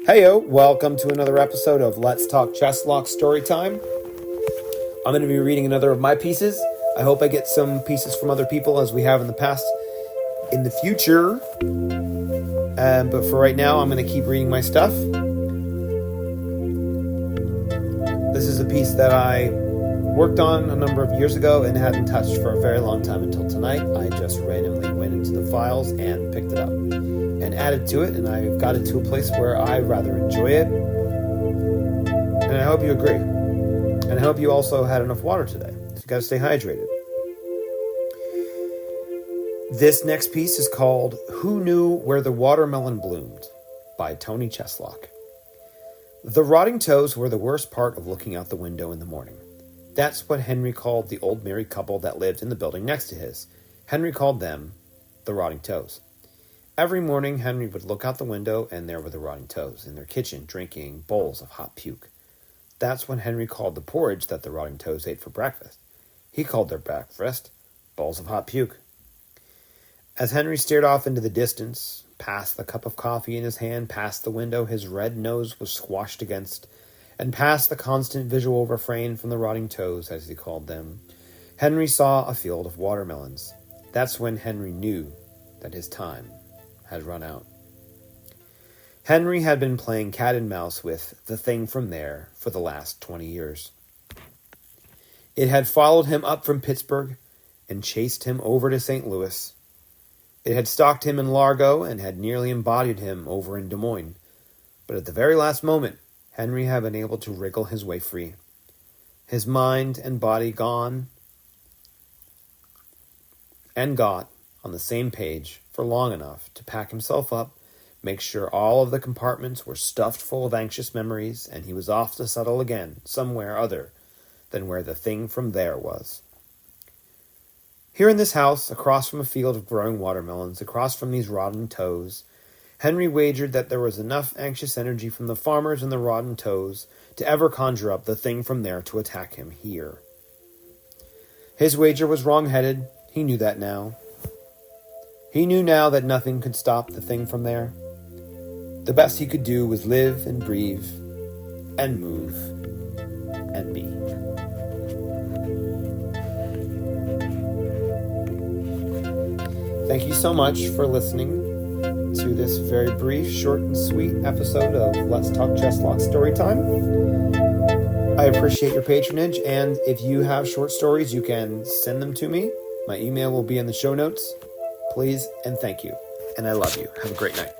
Heyo, welcome to another episode of Let's Talk Chesslock Storytime. I'm going to be reading another of my pieces. I hope I get some pieces from other people as we have in the past in the future. But for right now, I'm going to keep reading my stuff. This is a piece that I worked on a number of years ago and hadn't touched for a very long time until tonight. I just randomly went into the files and picked it up and added to it, and I've got it to a place where I rather enjoy it. And I hope you agree. And I hope you also had enough water today. So you got to stay hydrated. This next piece is called Who Knew Where the Watermelon Bloomed by Tony Chesslock. The rotting toes were the worst part of looking out the window in the morning. That's what Henry called the old married couple that lived in the building next to his. Henry called them the rotting toes. Every morning, Henry would look out the window, and there were the rotting toes in their kitchen drinking bowls of hot puke. That's when Henry called the porridge that the rotting toes ate for breakfast. He called their breakfast bowls of hot puke. As Henry stared off into the distance, past the cup of coffee in his hand, past the window his red nose was squashed against, and past the constant visual refrain from the rotting toes, as he called them, Henry saw a field of watermelons. That's when Henry knew that his time had run out. Henry had been playing cat and mouse with the thing from there for the last 20 years. It had followed him up from Pittsburgh and chased him over to St. Louis. It had stalked him in Largo and had nearly embodied him over in Des Moines. But at the very last moment, Henry had been able to wriggle his way free. His mind and body gone and got on the same page for long enough to pack himself up, make sure all of the compartments were stuffed full of anxious memories, and he was off to settle again somewhere other than where the thing from there was. Here in this house, across from a field of growing watermelons, across from these rotten toes, Henry wagered that there was enough anxious energy from the farmers and the rotten toes to ever conjure up the thing from there to attack him here. His wager was wrong-headed. He knew that now. He knew now that nothing could stop the thing from there. The best he could do was live and breathe and move and be. Thank you so much for listening to this very brief, short, and sweet episode of Let's Talk Chesslock Storytime. I appreciate your patronage, and if you have short stories, you can send them to me. My email will be in the show notes. Please and thank you. And I love you. Have a great night.